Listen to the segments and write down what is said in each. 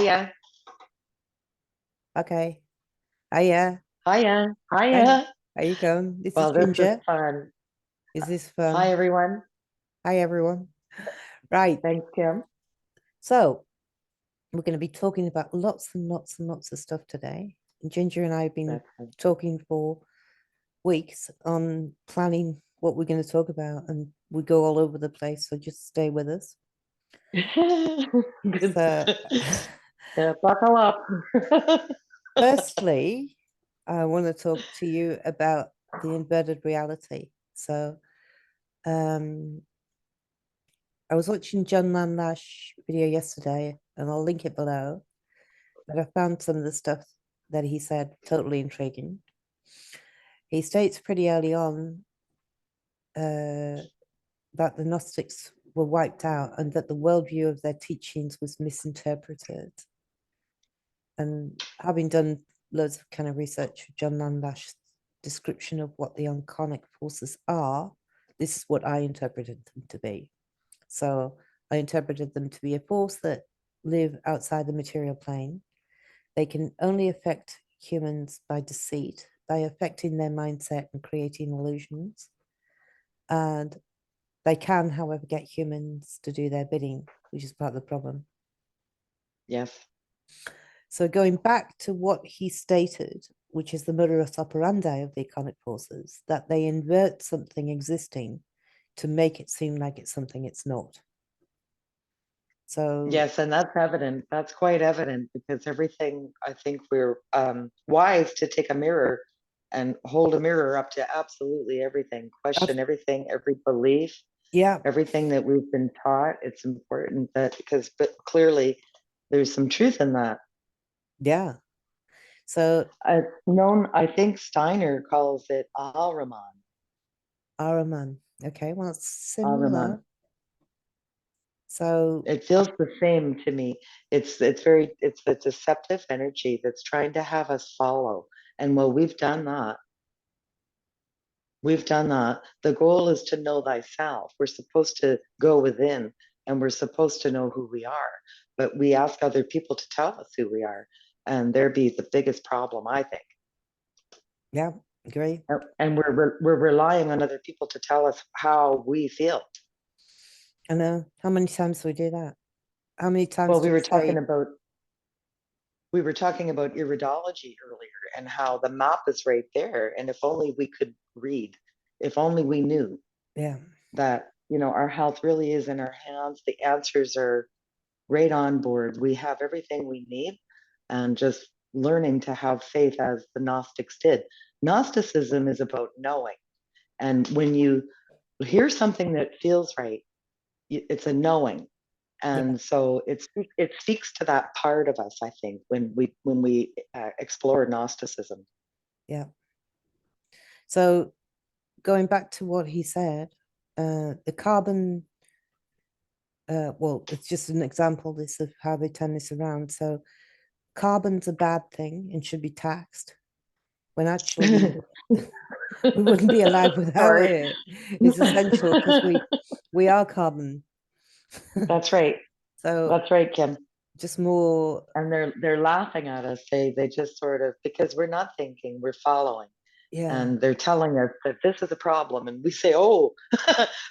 Yeah. Okay. Hiya. Hiya. Hi. Hiya. How you going? This is Well, this is Ginger. fun. Is this Hi, fun? everyone. Hi, everyone. Right. Thanks, Kim. So we're going to be talking about lots and lots and lots of stuff today. And Ginger and I have been That's fun. talking for weeks on planning what we're going to talk about, and we go all over the place. So just stay with us. Good. So, Yeah, buckle up. firstly, I want to talk to you about the embedded reality. So, um, I was watching John Landlash video yesterday, and I'll link it below. But I found some of the stuff that he said totally intriguing. He states pretty early on that the Gnostics were wiped out and that the worldview of their teachings was misinterpreted. And having done loads of kind of research with John Landlash's description of what the onconic forces are, this is what I interpreted them to be. So I interpreted them to be a force that live outside the material plane. They can only affect humans by deceit, by affecting their mindset and creating illusions. And they can, however, get humans to do their bidding, which is part of the problem. Yes. So going back to what he stated, which is the modus operandi of the iconic forces, that they invert something existing to make it seem like it's something it's not. So Yes, and that's evident. That's quite evident because everything, I think we're wise to take a mirror and hold a mirror up to absolutely everything, question everything, every belief, yeah, everything that we've been taught. It's important that but clearly there's some truth in that. yeah. So It's known, I think Steiner calls it Ahriman. Araman. Okay, well, it's Ahriman. similar. So It feels the same to me. It's the deceptive energy that's trying to have us follow. And while we've done that. The goal is to know thyself. We're supposed to go within and we're supposed to know who we are. But we ask other people to tell us who we are. And there be the biggest problem, I think. yeah, agree. And we're relying on other people to tell us how we feel. I know. How many times do we do that? How many times Well, do we say, we were talking about iridology earlier and how the map is right there. And if only we could read, if only we knew yeah, that, our health really is in our hands, the answers are right on board. We have everything we need, and just learning to have faith as the Gnostics did. Gnosticism is about knowing. And when you hear something that feels right, it's a knowing. yeah, And so it speaks to that part of us, I think, when we explore Gnosticism. yeah. So going back to what he said, the carbon, well, it's just an example this of how they turn this around. So carbon's a bad thing and should be taxed when actually we wouldn't be alive without Sorry. it. It's essential because we are carbon. That's right. So That's right, Kim. just more, And they're laughing at us. They just sort of, because we're not thinking, we're following. yeah, And they're telling us that this is a problem. And we say, oh,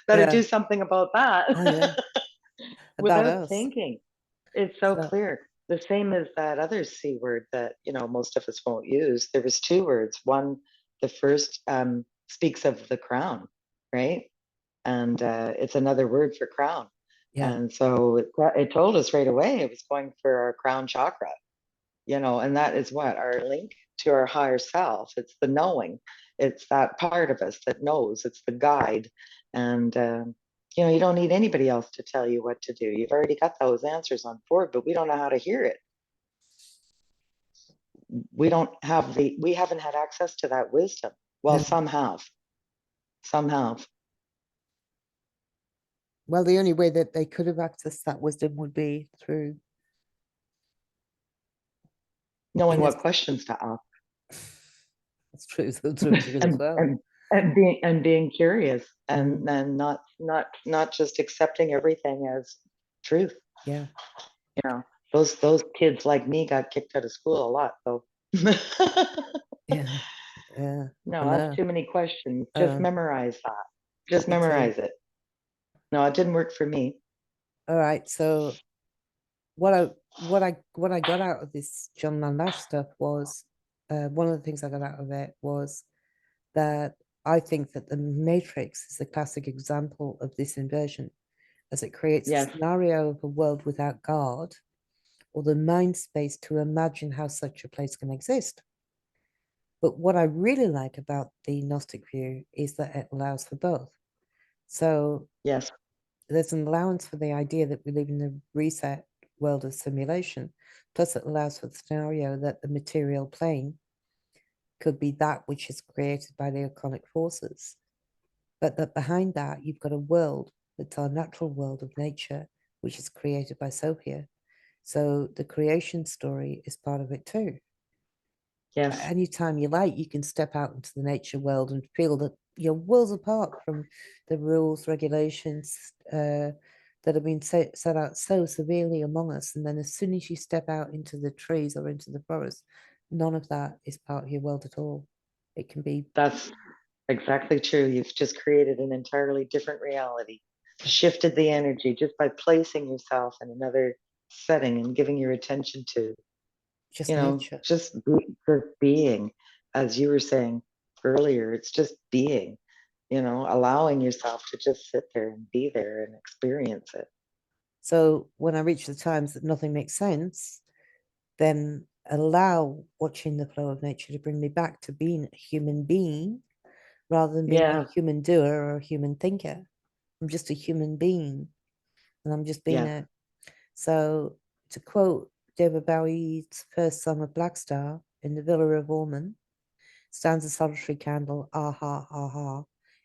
better yeah, do something about that oh yeah, about without us. thinking. It's so So clear. The same as that other C word that, most of us won't use. There was two words. One, the first speaks of the crown, right? And it's another word for crown. yeah, And so it told us right away it was going for our crown chakra, and that is what our link to our higher self. It's the knowing. It's that part of us that knows. It's the guide. And, you don't need anybody else to tell you what to do. You've already got those answers on board, but we don't know how to hear it. We haven't had access to that wisdom. Well, no. some have. Some have. Well, the only way that they could have accessed that wisdom would be through, I Knowing guess, what questions to ask. that's true, through truth as and well. and and being curious Mm, and not just accepting everything as truth. yeah. you know those kids like me got kicked out of school a lot, though. Yeah, yeah, I No, ask know. too many questions. Just memorize that. Just Me too. memorize it. No, it didn't work for me. All right, so what I got out of this John Landash stuff was one of the things I got out of it was that I think that the Matrix is a classic example of this inversion, as it creates a Yes, scenario of a world without God or the mind space to imagine how such a place can exist. But what I really like about the Gnostic view is that it allows for both. So yes, there's an allowance for the idea that we live in a reset world of simulation. Plus, it allows for the scenario that the material plane could be that which is created by the iconic forces. But that behind that, you've got a world that's our natural world of nature, which is created by Sophia. So the creation story is part of it too. yes. Anytime you like, you can step out into the nature world and feel that you're worlds apart from the rules, regulations that have been set out so severely among us. And then as soon as you step out into the trees or into the forest, none of that is part of your world at all. It can be That's exactly true. You've just created an entirely different reality, shifted the energy just by placing yourself in another setting and giving your attention to, just nature. just being, as you were saying earlier, it's just being, allowing yourself to just sit there and be there and experience it. So when I reach the times that nothing makes sense, then allow watching the flow of nature to bring me back to being a human being rather than being a Yeah, human doer or a human thinker. I'm just a human being and I'm just being yeah. it. So, to quote David Bowie's first song of Black Star, in the Villa of Ormond stands a solitary candle, aha, aha.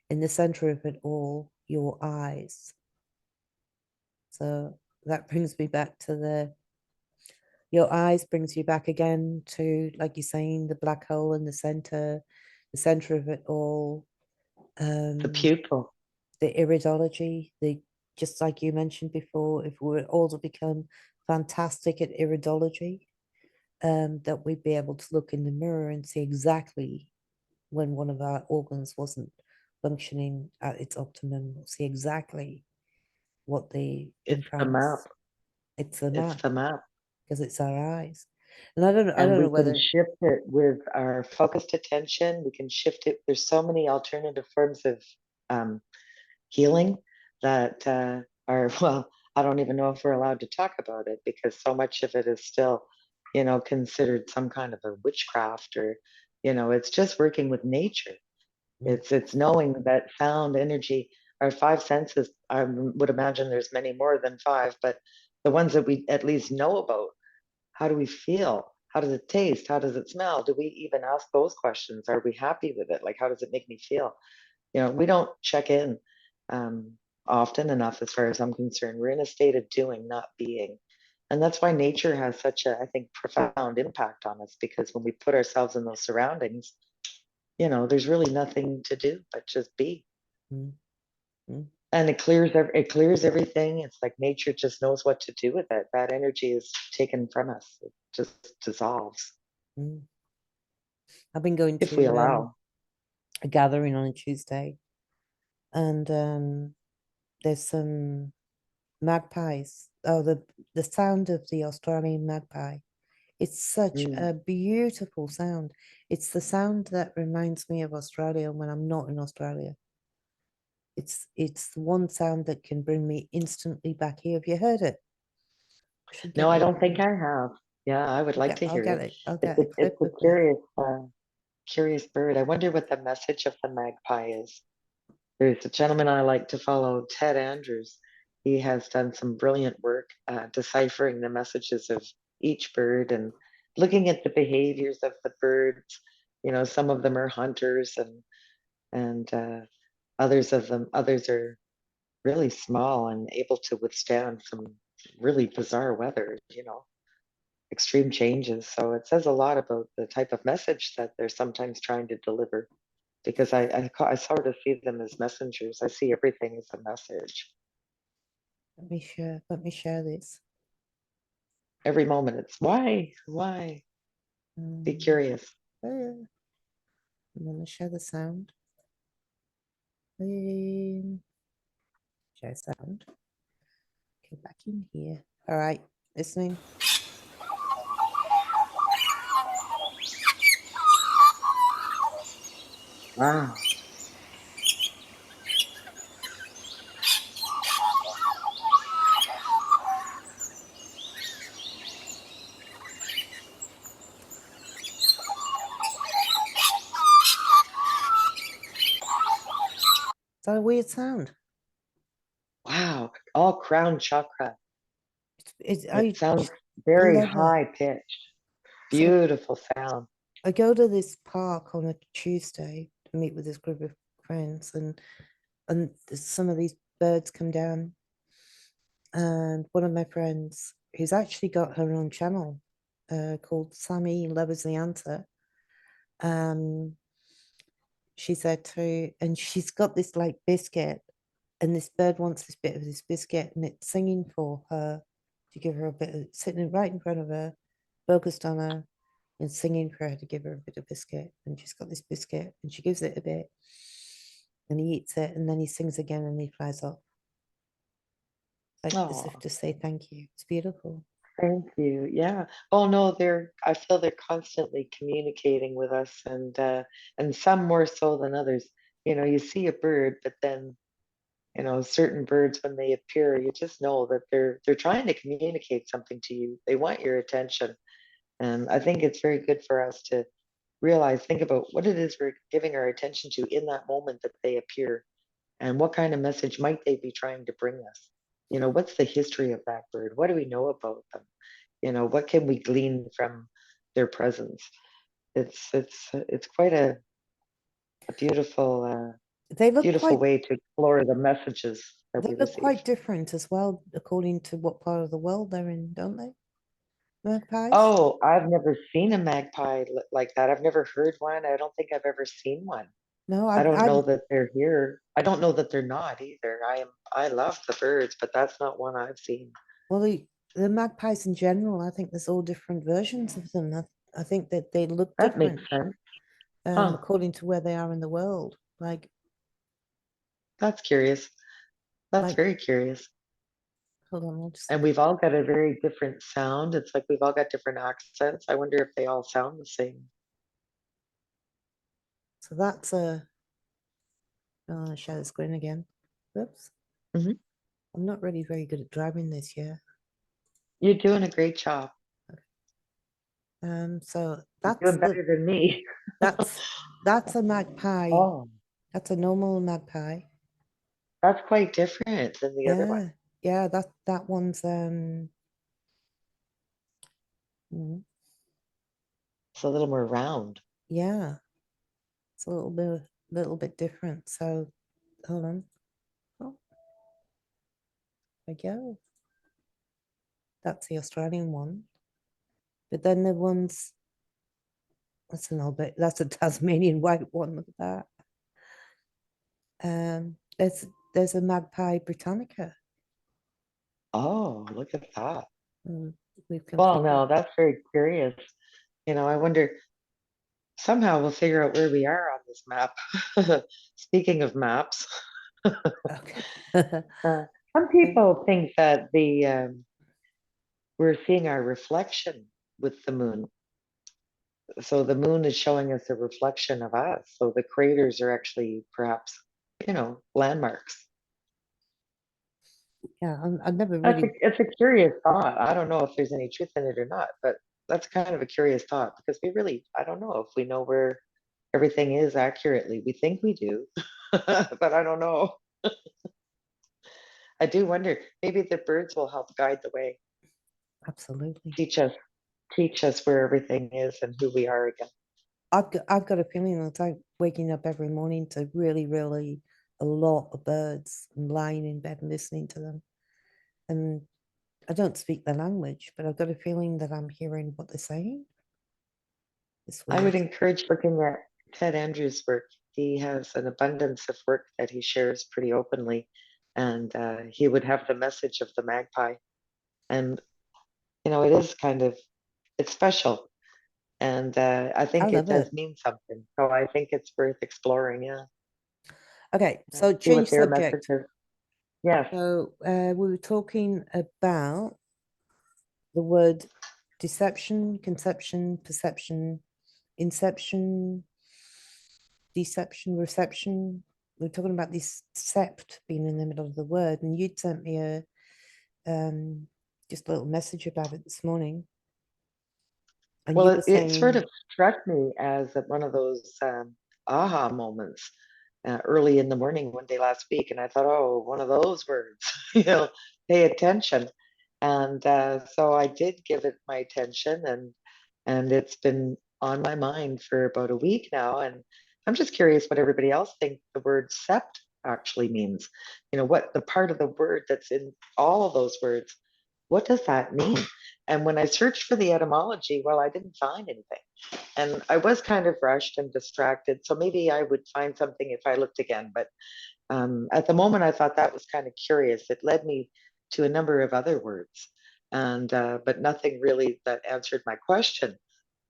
In the center of it all, your eyes. So that brings me back to your eyes brings you back again to, like you're saying, the black hole in the center of it all. The Um, pupil. the iridology, the just like you mentioned before, if we were all to become fantastic at iridology, that we'd be able to look in the mirror and see exactly when one of our organs wasn't functioning at its optimum, we'll see exactly what the It's the map. imprints. It's the It's map the map. because it's our eyes. And I And don't know we can whether shift it with our focused attention. We can shift it. There's so many alternative forms of um, healing that are, well, I don't even know if we're allowed to talk about it because so much of it is still, considered some kind of a witchcraft or, it's just working with nature. mm, It's knowing that sound, energy, our five senses. I would imagine there's many more than five, but the ones that we at least know about. How do we feel? How does it taste? How does it smell? Do we even ask those questions? Are we happy with it? Like, how does it make me feel? We don't check in um, often enough, as far as I'm concerned. We're in a state of doing, not being. And that's why nature has such a, I think, profound impact on us because when we put ourselves in those surroundings, there's really nothing to do but just be. mm, mm, And it clears everything. It's like nature just knows what to do with it. That energy is taken from us. It just dissolves mm. I've been going if we to allow. a gathering on a Tuesday, and there's some magpies. Oh, the sound of the Australian magpie. It's such Mm. a beautiful sound. It's the sound that reminds me of Australia when I'm not in Australia. It's the one sound that can bring me instantly back here. Have you heard it? I should No, get I you a don't think copy. I have. Yeah, I would like to I'll hear get it. it. I'll It's get a, it very it's a quickly. curious bird. I wonder what the message of the magpie is. There's a gentleman I like to follow, Ted Andrews. He has done some brilliant work deciphering the messages of each bird and looking at the behaviors of the birds. Some of them are hunters and others are really small and able to withstand some really bizarre weather. Extreme changes. So it says a lot about the type of message that they're sometimes trying to deliver because I sort of see them as messengers. I see everything as a message. Let me share this. every moment. It's why? Be Um, curious. I'm gonna share the sound. Um, Share sound. Okay, back in here. All right, listening. Wow. Is that a weird sound? Wow. All crown chakra. It's It I sounds just very love it. high pitched. So Beautiful sound. I go to this park on a Tuesday to meet with this group of friends, and some of these birds come down, and one of my friends who's actually got her own channel called Sammy Loves the Answer. Um, she said to, and she's got this like biscuit, and this bird wants this bit of this biscuit, and it's singing for her to give her a bit of sitting right in front of her, focused on her, and singing for her to give her a bit of biscuit. And she's got this biscuit, and she gives it a bit, and he eats it, and then he sings again, and he flies off, like as if Oh, to say thank you. It's beautiful. thank you. Yeah. Oh no, I feel they're constantly communicating with us and some more so than others. You know, you see a bird, but then, you know, certain birds when they appear, you just know that they're trying to communicate something to you. They want your attention. And I think it's very good for us to realize, think about what it is we're giving our attention to in that moment that they appear, and what kind of message might they be trying to bring us. You know, what's the history of that bird? What do we know about them? You know, what can we glean from their presence? It's quite a beautiful They look beautiful quite way to explore the messages that they we look receive. quite different as well, according to what part of the world they're in, don't they? Magpies? Oh, I've never seen a magpie like that. I've never heard one. I don't think I've ever seen one. No, I don't know I that they're here. I don't know that they're not either. I love the birds, but that's not one I've seen. well, the magpies in general, I think there's all different versions of them. I think that they look That makes different sense. Huh. according to where they are in the world. That's curious. That's Like, very curious. hold on, I'll just And we've all got a very different sound. It's like we've all got different accents. I wonder if they all sound the same. so that's a share the screen again. Whoops. Mhm. I'm not really very good at driving this year. You're doing a great job. So You're doing better than me. that's that's a magpie. Oh, That's a normal magpie. that's quite different than the other one. Yeah, yeah, that one's mm, It's a little more round. yeah, it's a little bit different. So hold on. Oh, there we go. That's the Australian one. But then the ones that's an Albert, that's a Tasmanian white one. Look at that. There's a Magpie Britannica. Oh, look at that. Um, we've Well, completely no, that's very curious. You know, I wonder, somehow we'll figure out where we are on this map. Speaking of maps, okay. uh, some people think that we're seeing our reflection with the moon. So the moon is showing us a reflection of us. So the craters are actually perhaps, you know, landmarks. Yeah, I've never That's really it's a curious thought. I don't know if there's any truth in it or not, but that's kind of a curious thought because we really, I don't know if we know where everything is accurately. We think we do, but I don't know. I do wonder, maybe the birds will help guide the way, absolutely. teach us, teach us where everything is and who we are again. I've got a feeling that I'm waking up every morning to really a lot of birds and lying in bed and listening to them. And I don't speak the language, but I've got a feeling that I'm hearing what they're saying. It's I would weird. encourage looking at Ted Andrews' work. He has an abundance of work that he shares pretty openly, and he would have the message of the magpie. And it is kind of, it's special. And I I think it love does it. mean something. So I think it's worth exploring. Yeah. Okay, Yeah. so See change what their message subject. is. Yes. So we were talking about the word deception, conception, perception, inception, deception, reception. We're talking about this sept being in the middle of the word, and you'd sent me a just a little message about it this morning, and Well, you were it sort of saying struck me as one of those aha moments early in the morning one day last week. And I thought, oh, one of those words, pay attention. And so I did give it my attention, and it's been on my mind for about a week now. And I'm just curious what everybody else thinks the word sept actually means. What the part of the word that's in all of those words, what does that mean? And when I searched for the etymology, well, I didn't find anything. And I was kind of rushed and distracted. So maybe I would find something if I looked again. But at the moment, I thought that was kind of curious. It led me to a number of other words, and but nothing really that answered my question.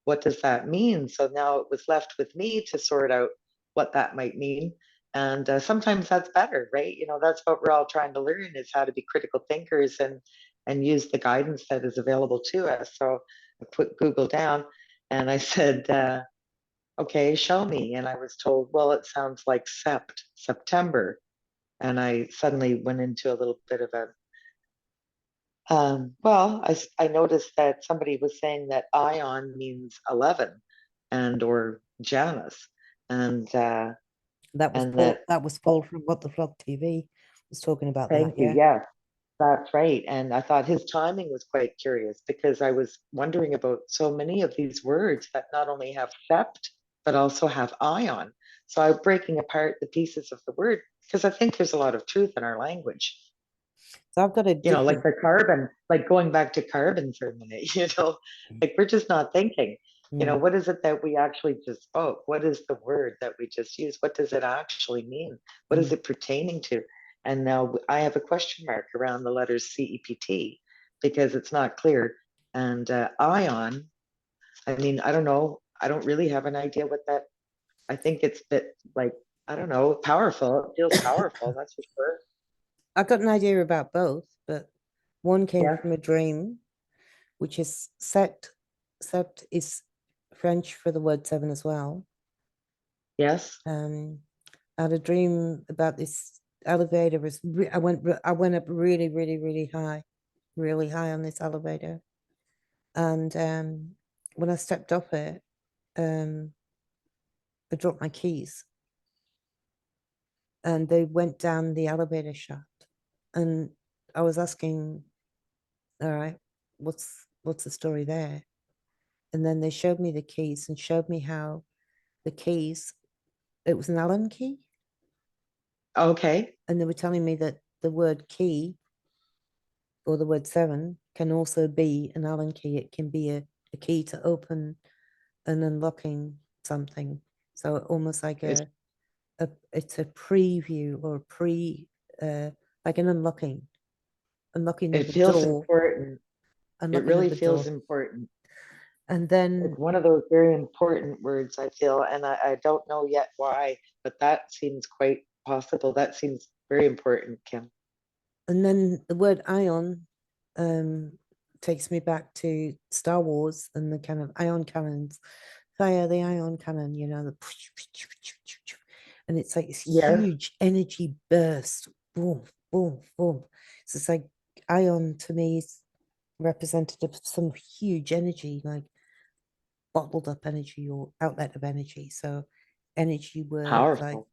What does that mean? So now it was left with me to sort out what that might mean. And sometimes that's better, right? That's what we're all trying to learn, is how to be critical thinkers and use the guidance that is available to us. So I put Google down and I said, okay, show me. And I was told, well, it sounds like September. And I suddenly went into a little bit of a, well, I noticed that somebody was saying that ion means 11 and or Janus. And, and that, That was Paul from What the Flock TV was talking about that. thank you. Yeah. Yes, that's right. And I thought his timing was quite curious because I was wondering about so many of these words that not only have sept, but also have ion. So I'm breaking apart the pieces of the word because I think there's a lot of truth in our language. So I've got a Like different. the carbon, like going back to carbon for a minute, like we're just not thinking, Mm, what is it that we actually just spoke? What is the word that we just used? What does it actually mean? What is mm. it pertaining to? And now I have a question mark around the letters CEPT because it's not clear. And ion, I mean, I don't know. I don't really have an idea what that, I think it's a bit like, I don't know, powerful. It feels powerful, that's for sure. I got an idea about both, but one came Yes, from a dream, which is sept. Sept is French for the word seven as well. yes. Um, I had a dream about this elevator. I went up really, really, really high on this elevator, and when I stepped off it, um, I dropped my keys, and they went down the elevator shaft, and I was asking, all right, what's the story there? And then they showed me the keys and showed me how the keys, it was an Allen key, Okay. and they were telling me that the word key or the word seven can also be an Allen key. It can be a key to open and unlocking something. So almost like It's it's a preview or a like an unlocking It of a feels door, important. It unlocking really of a feels door. important. And It's then one of those very important words, I feel, and I don't know yet why, but that seems quite possible. That seems very important, Kim. and then the word ion um takes me back to Star Wars and the kind of ion cannons. Fire the ion cannon, and it's like this Yes, huge energy burst. Boom, boom, boom. So it's like ion to me is representative of some huge energy, like bottled up energy or outlet of energy. So energy words, like powerful.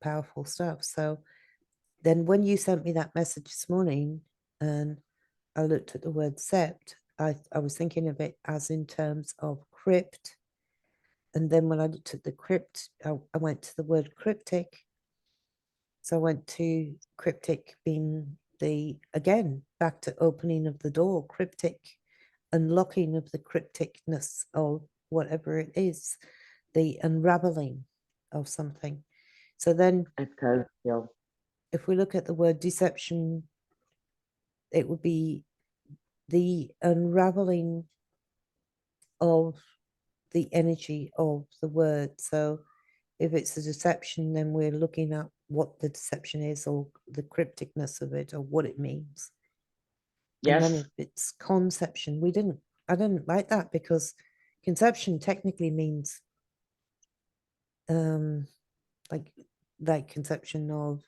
powerful stuff. So then when you sent me that message this morning and I looked at the word sept, I was thinking of it as in terms of crypt. And then when I looked at the crypt, I went to the word cryptic. So I went to cryptic being again, back to opening of the door, cryptic, unlocking of the crypticness of whatever it is, the unraveling of something. So then Because if we look at the word deception, it would be the unraveling of the energy of the word. So if it's a deception, then we're looking at what the deception is, or the crypticness of it, or what it means. And then Yes. if it's conception, I didn't like that, because conception technically means um like conception of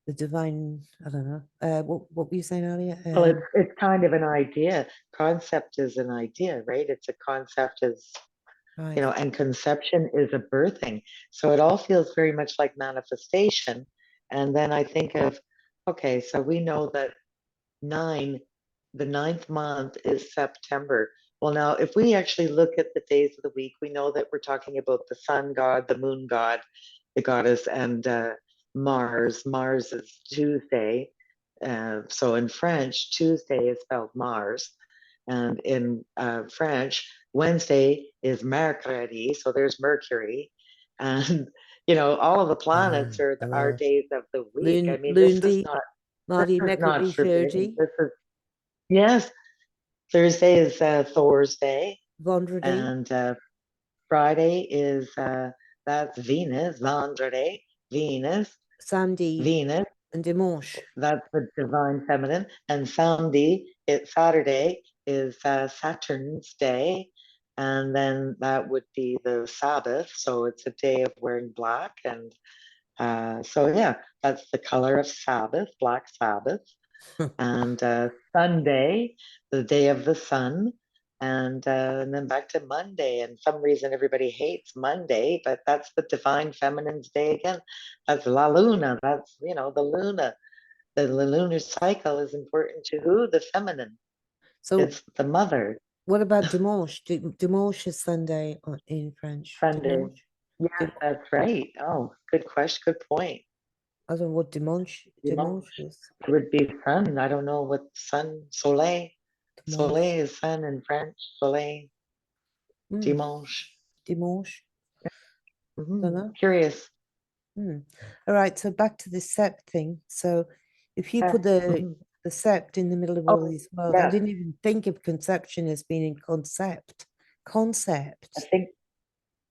the divine. I don't know. What were you saying earlier? Well, it's kind of an idea. Concept is an idea, right? It's a concept is, Right. and conception is a birthing. So it all feels very much like manifestation. And then I think of, okay, so we know that nine, the ninth month is September. Well, now, if we actually look at the days of the week, we know that we're talking about the sun god, the moon god, the goddess, and Mars. Mars is Tuesday. So in French, Tuesday is spelled Mars. And in French, Wednesday is Mercredi. So there's Mercury. And, all of the planets are our days of the week. I mean, Lundi, this mardi, is not mercredi, forbidden. jeudi, This is, yes, Thursday is Thor's day, vendredi, and Friday is that's Venus, Vendredi, Venus, samedi, Venus, and dimanche. that's the divine feminine, and Saturday is Saturn's day, and then that would be the Sabbath, so it's a day of wearing black, and so yeah, that's the color of Sabbath, Black Sabbath. And Sunday, the day of the sun, and then back to Monday. And some reason everybody hates Monday, but that's the divine feminine's day again. That's La Luna. That's the Luna. The lunar cycle is important to who? The feminine. So It's the mother. what about dimanche? Dimanche is Sunday in French. Sunday. Dimanche. Yes, that's right. Oh, good question. Good point. I don't know what dimanche Dimanche. is. It would be sun. I don't know what sun. Soleil. Dimanche. Soleil is sun in French. Soleil. Hmm. Dimanche. Dimanche. Don't know. Curious. Hmm. All right. So back to the sept thing. So if you put Mhm. the sept in the middle of all Oh, these worlds, I yes, didn't even think of conception as being in I concept, think,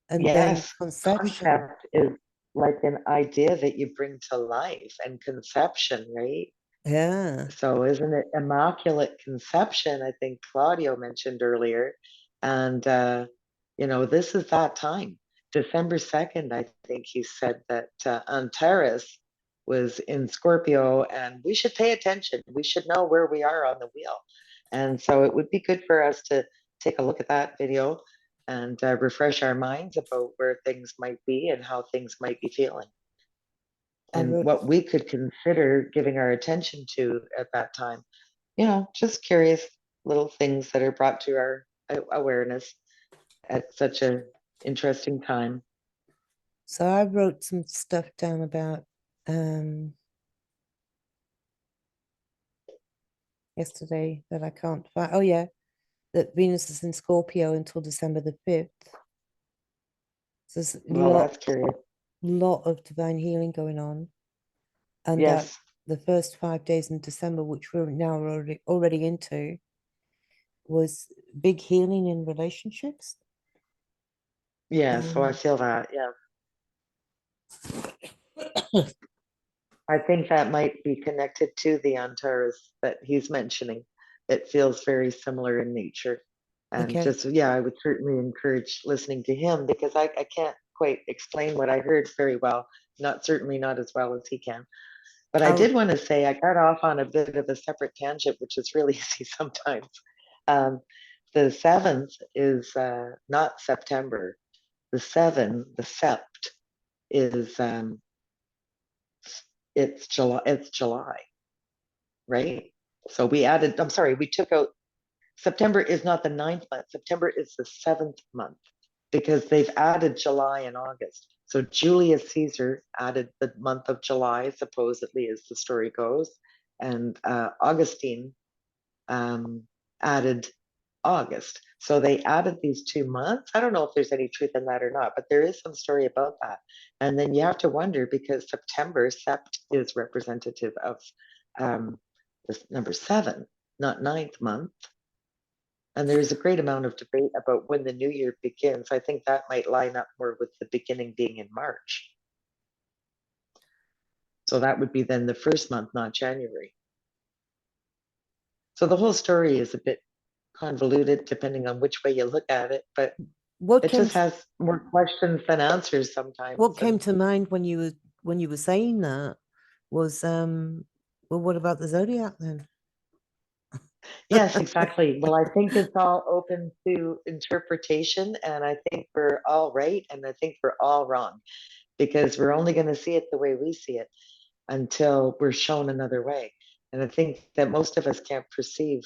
and then yes, conception. concept is like an idea that you bring to life and conception, right? Yeah. So isn't it immaculate conception? I think Claudio mentioned earlier. And, this is that time. December 2nd, I think he said that Antares was in Scorpio, and we should pay attention. We should know where we are on the wheel. And so it would be good for us to take a look at that video and refresh our minds about where things might be and how things might be feeling I and wrote, what we could consider giving our attention to at that time. Just curious little things that are brought to our awareness at such a interesting time. so I wrote some stuff down about um yesterday that I can't find. Oh yeah, that Venus is in Scorpio until December the 5th. So there's a Well, that's curious. lot of divine healing going on. And that Yes. the first 5 days in December, which we're now already into, was big healing in relationships. Yeah. So I Um, feel that. Yeah. I think that might be connected to the Antares that he's mentioning. It feels very similar in nature. And okay, just, yeah, I would certainly encourage listening to him because I can't quite explain what I heard very well. Certainly not as well as he can. But I I'll did want to say I got off on a bit of a separate tangent, which is really easy sometimes. Um, the seventh is not September. The sept is it's July. It's July, right? So I'm sorry, we took out September is not the ninth month. September is the seventh month because they've added July and August. So Julius Caesar added the month of July, supposedly, as the story goes, and Augustine um, added August. So they added these 2 months. I don't know if there's any truth in that or not, but there is some story about that. And then you have to wonder because September, sept is representative of um, this number seven. not ninth month. And there's a great amount of debate about when the new year begins. I think that might line up more with the beginning being in March. So that would be then the first month, not January. So the whole story is a bit convoluted depending on which way you look at it, but What it came just to, has more questions than answers sometimes. what came And to mind when you were saying that was well, what about the zodiac then? yes, exactly. Well, I think it's all open to interpretation, and I think we're all right, and I think we're all wrong because we're only going to see it the way we see it until we're shown another way. And I think that most of us can't perceive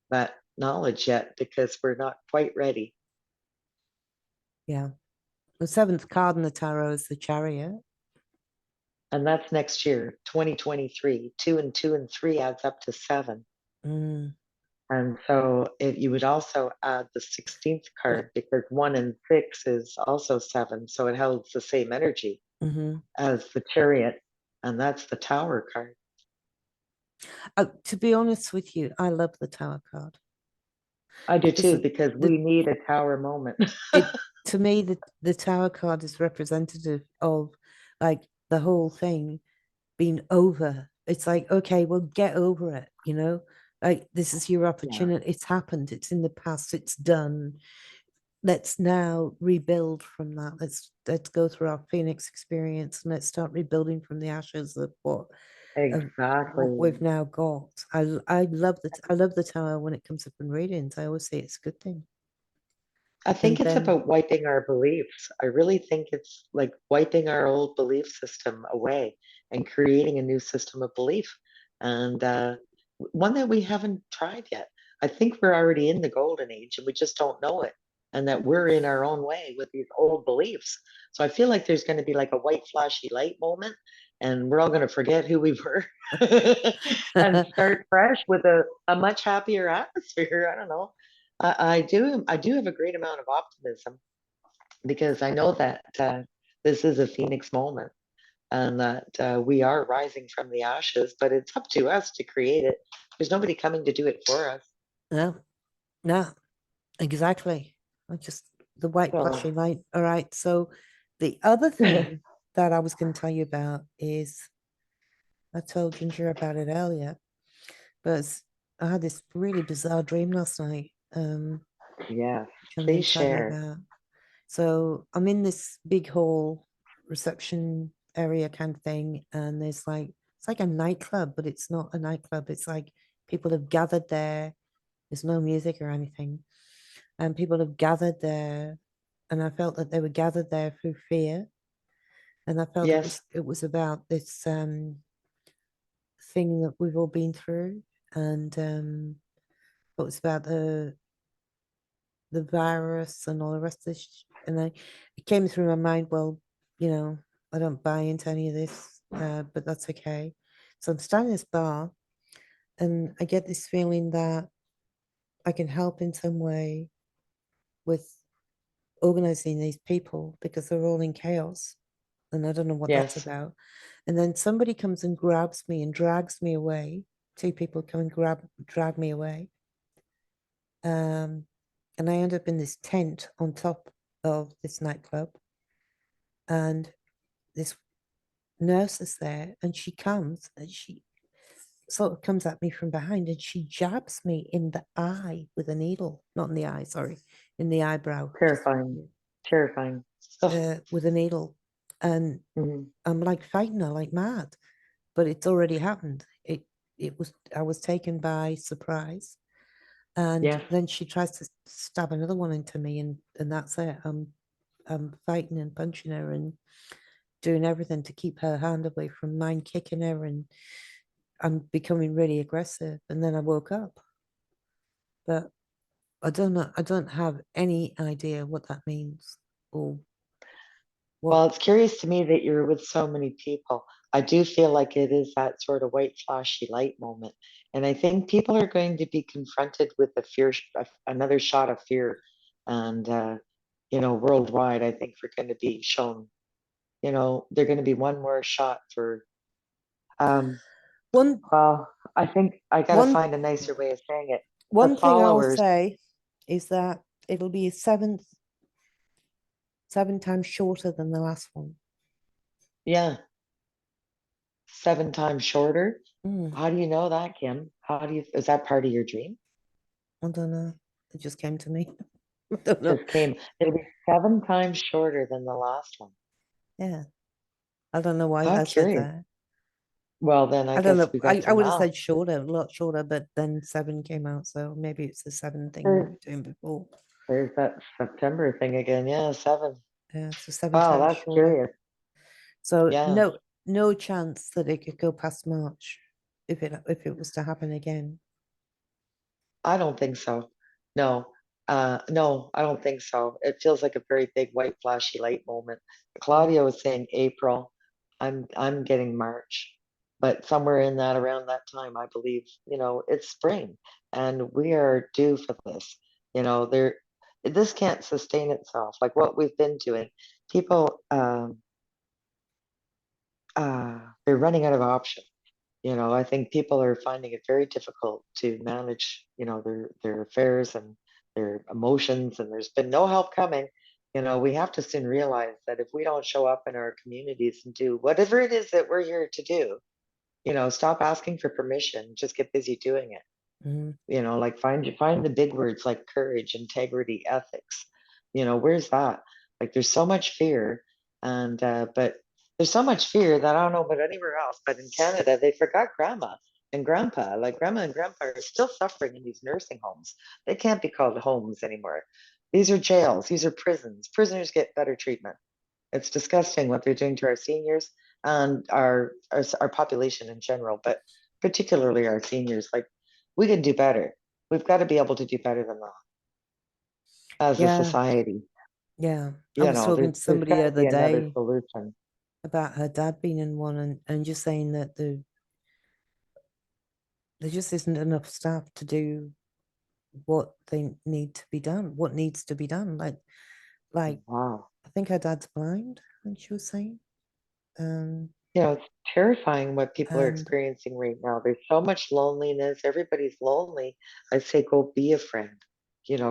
that knowledge yet because we're not quite ready. Yeah. The seventh card in the tarot is the Chariot. And that's next year, 2023. 2 and 2 and 3 adds up to 7. Mm, And so you would also add the 16th but card because 1 and 6 is also 7. So it holds the same energy mhm. as the Chariot. And that's the Tower card. To be honest with you, I love the Tower card I do because too, because the we need a Tower moment. it to me the Tower card is representative of like the whole thing being over. It's like, okay, well, get over it, you know? Like this is your Yeah, opportunity. It's happened, it's in the past, it's done. Let's now rebuild from that. Let's go through our Phoenix experience and let's start rebuilding from the ashes of what exactly. we've now got. I love the tower when it comes up in readings. I always say it's a good thing. I And think it's then about wiping our beliefs. I really think it's like wiping our old belief system away and creating a new system of belief, and one that we haven't tried yet. I think we're already in the golden age and we just don't know it, and that we're in our own way with these old beliefs. So I feel like there's going to be like a white flashy light moment, and we're all going to forget who we were and start fresh with a much happier atmosphere. I don't know. I do have a great amount of optimism because I know that this is a phoenix moment and that we are rising from the ashes, but it's up to us to create it. There's nobody coming to do it for us. no, no, exactly. I just the white So, flashing light. All right. So the other thing that I was going to tell you about is I told Ginger about it earlier, but I had this really bizarre dream last night, yes, which I'm going please to tell you share. about. So I'm in this big hall reception area kind of thing, and there's like it's like a nightclub, but it's not a nightclub. It's like people have gathered there. There's no music or anything, and people have gathered there, and I felt that they were gathered there through fear, and I felt Yes, it was about this thing that we've all been through, and it was about the virus and all the rest of this. And it came through my mind, well, you know, I don't buy into any of this, but that's okay. So I'm standing in this bar and I get this feeling that I can help in some way with organizing these people because they're all in chaos. And I don't know what that's yes, about. And then somebody comes and grabs me and drags me away. Two people come and drag me away. Um, and I end up in this tent on top of this nightclub. And this nurse is there, and she comes and she sort of comes at me from behind and she jabs me in the eye with a needle, not in the eye, sorry, in the eyebrow, just terrifying, terrifying. Oh, with a needle. And mhm. I'm like fighting her like mad, but it's already happened. It was I was taken by surprise. And Yes, then she tries to stab another one into me, and that's it. I'm fighting and punching her and doing everything to keep her hand away from mine, kicking her, and I'm becoming really aggressive. And then I woke up, but I don't know. I don't have any idea what that means or what. well, it's curious to me that you're with so many people. I do feel like it is that sort of white flashy light moment. And I think people are going to be confronted with a fear, another shot of fear. And, worldwide, I think we're going to be shown, they're going to be one more shot for, um, one Well, I think I got to one find a nicer way of saying it. The one thing I'll followers, say is that it'll be 7 times shorter than the last one. yeah, 7 times shorter. Mm, How do you know that, Kim? Is that part of your dream? I don't know. It just came to me. I don't know. It'll be 7 times shorter than the last one. Yeah. I don't know why How I said curious. that. Well, then I I don't guess know. we I, got I to would have know. said shorter, a lot shorter, but then 7 came out. So maybe it's the 7 thing we There, were doing before. there's that September thing again. Yeah, 7. Yeah, so seven Wow, times that's shorter. curious. So Yeah. no chance that it could go past March if it was to happen again. I don't think so. No, no, I don't think so. It feels like a very big white flashy light moment. Mm, Claudia was saying April. I'm getting March, but somewhere in that around that time, I believe, it's spring and we are due for this. This can't sustain itself like what we've been doing. People, they're running out of options. I think people are finding it very difficult to manage, their affairs and their emotions, and there's been no help coming. We have to soon realize that if we don't show up in our communities and do whatever it is that we're here to do, stop asking for permission, just get busy doing it. mm, Like find the big words like courage, integrity, ethics. Where's that? Like there's so much fear, and but there's so much fear that I don't know about anywhere else. But in Canada, they forgot grandma and grandpa. Like grandma and grandpa are still suffering in these nursing homes. They can't be called homes anymore. These are jails. These are prisons. Prisoners get better treatment. It's disgusting what they're doing to our seniors and our population in general, but particularly our seniors. Like we can do better. We've got to be able to do better than that as a yeah, society. yeah. I was There's talking to there's somebody got the to other be another day solution. about her dad being in one and just saying that there just isn't enough staff to do what they need to be done, what needs to be done. Like Wow. I think her dad's blind, I think she was saying. Um, It's terrifying what people are and experiencing right now. There's so much loneliness. Everybody's lonely. I say go be a friend.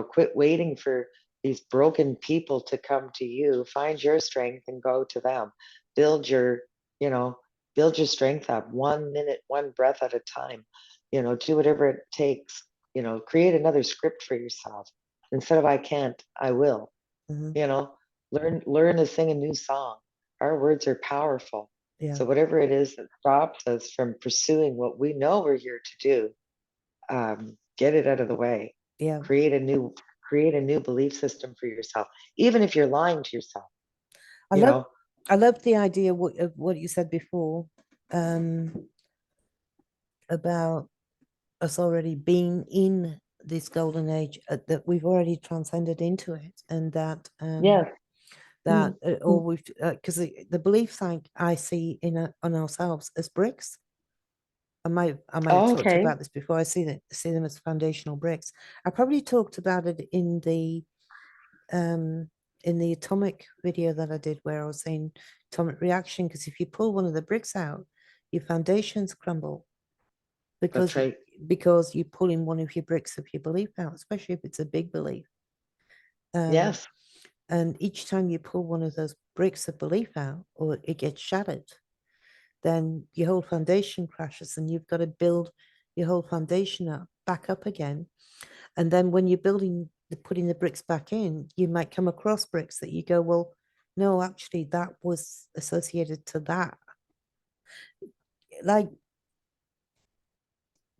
Quit waiting for these broken people to come to you. Find your strength and go to them. Build your, you know, build your strength up 1 minute, one breath at a time. Do whatever it takes. Create another script for yourself. Instead of I can't, I will. mhm, you know learn to sing a new song. Our words are powerful. yeah, So whatever it is that stops us from pursuing what we know we're here to do, get it out of the way. yeah. Create a new belief system for yourself, even if you're lying to yourself I you love know I love the idea of what you said before, um, about us already being in this golden age, that we've already transcended into it, and that yes. that Mm. or we've because the beliefs I see on ourselves as bricks. I might have Oh, talked okay. about this before. I see them as foundational bricks. I probably talked about it um in the atomic video that I did, where I was saying atomic reaction, because if you pull one of the bricks out, your foundations crumble That's because right. because you're pulling one of your bricks of your belief out, especially if it's a big belief. Um, Yes. and each time you pull one of those bricks of belief out, or it gets shattered, then your whole foundation crashes, and you've got to build your whole foundation up back up again. And then when you're putting the bricks back in, you might come across bricks that you go, well, no, actually, that was associated to that. Like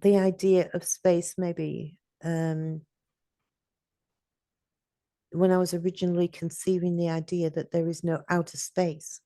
the idea of space, maybe. When I was originally conceiving the idea that there is no outer space.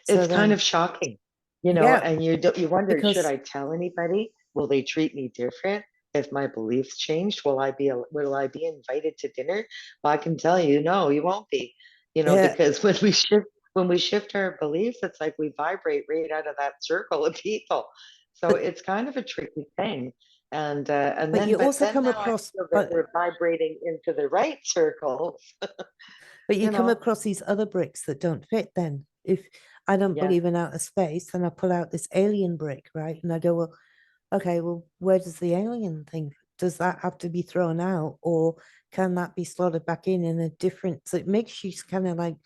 So It's kind then, of shocking, yeah, and you wonder, should because I tell anybody? Will they treat me different if my beliefs changed? Will I be invited to dinner? Well, I can tell you, no, you won't be, yeah, because when we shift our beliefs, it's like we vibrate right out of that circle of people. So but it's kind of a tricky thing. And but then you but also then come now I across feel that we're vibrating into the right circles, but you you come know. across these other bricks that don't fit. Then if I don't Yes. believe in outer space. Then I pull out this alien brick, right? And I go, well, okay, well, where does the alien thing, does that have to be thrown out, or can that be slotted back in a different, so it makes you kind of like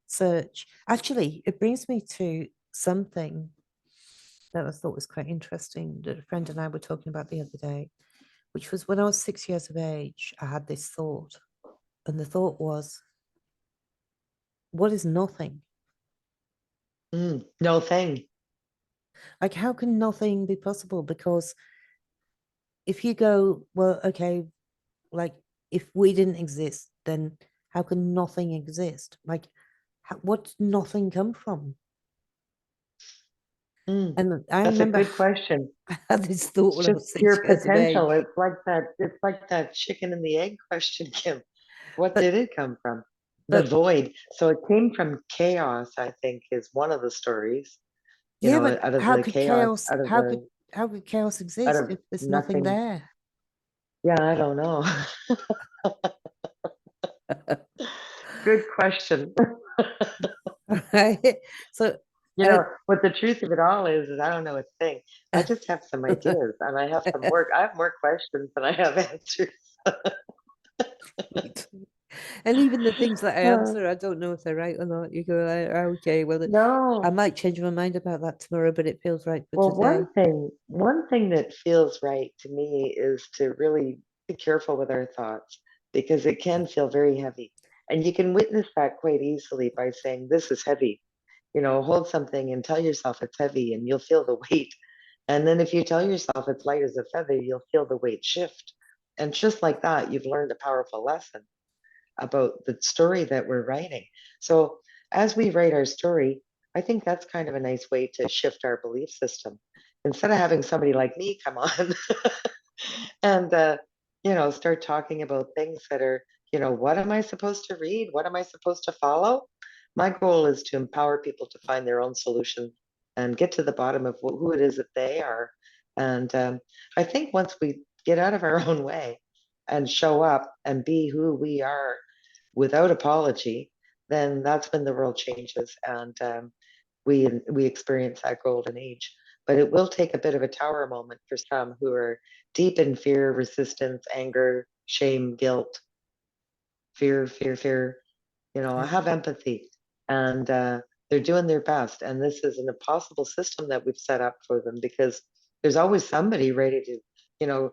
search. Actually, it brings me to something that I thought was quite interesting that a friend and I were talking about the other day, which was when I was 6 years of age, I had this thought. And the thought was, what is nothing? No thing. Like, how can nothing be possible? Because if you go, well, okay, like if we didn't exist, then how can nothing exist? Like, what's nothing come from? Mm, And I that's a remember good question. I had this thought It's when I just was six pure years of potential. age. It's like that chicken and the egg question, Kim. What But did it come from? The but void. So it came from chaos, I think, is one of the stories. yeah, but Out of the chaos, how could chaos out exist of if there's nothing nothing. there? Yeah, I don't know. Good question. Right? So uh, What the truth of it all is I don't know a thing. I just have some ideas and I have some work. I have more questions than I have answers. me too. And even the things that I Uh, answer, I don't know if they're right or not. You go, like, okay, well, I no. might change my mind about that tomorrow, but it feels right for Well, today. one thing that feels right to me is to really be careful with our thoughts because it can feel very heavy. And you can witness that quite easily by saying, this is heavy. Hold something and tell yourself it's heavy and you'll feel the weight. And then if you tell yourself it's light as a feather, you'll feel the weight shift. And just like that, you've learned a powerful lesson about the story that we're writing. So as we write our story, I think that's kind of a nice way to shift our belief system. Instead of having somebody like me come on and start talking about things that are, what am I supposed to read? What am I supposed to follow? My goal is to empower people to find their own solution and get to the bottom of who it is that they are. And I think once we get out of our own way and show up and be who we are without apology, then that's when the world changes and we experience that golden age. But it will take a bit of a tower moment for some who are deep in fear, resistance, anger, shame, guilt, fear. I Yeah. have empathy, and they're doing their best. And this is an impossible system that we've set up for them because there's always somebody ready to, you know,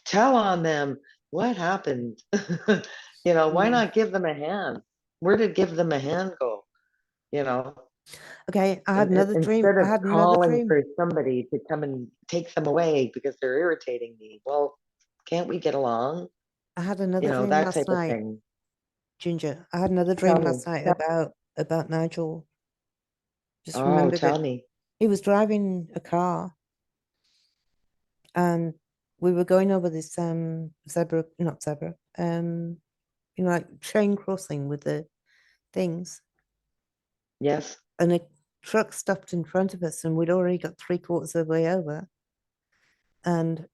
tell on them what happened. Why Mm. not give them a hand? Where did give them a hand go? You know, Okay, I had another dream. instead I of had another calling dream. for somebody to come and take them away because they're irritating me. Well, can't we get along? I had another dream That last type of night, thing. Ginger. I had another Tell dream me. last night about Nigel. Just Oh, remembered tell it. me. He was driving a car, and we were going over this zebra, not zebra, like train crossing with the things, Yes. and a truck stopped in front of us, and we'd already got three-quarters of the way over, and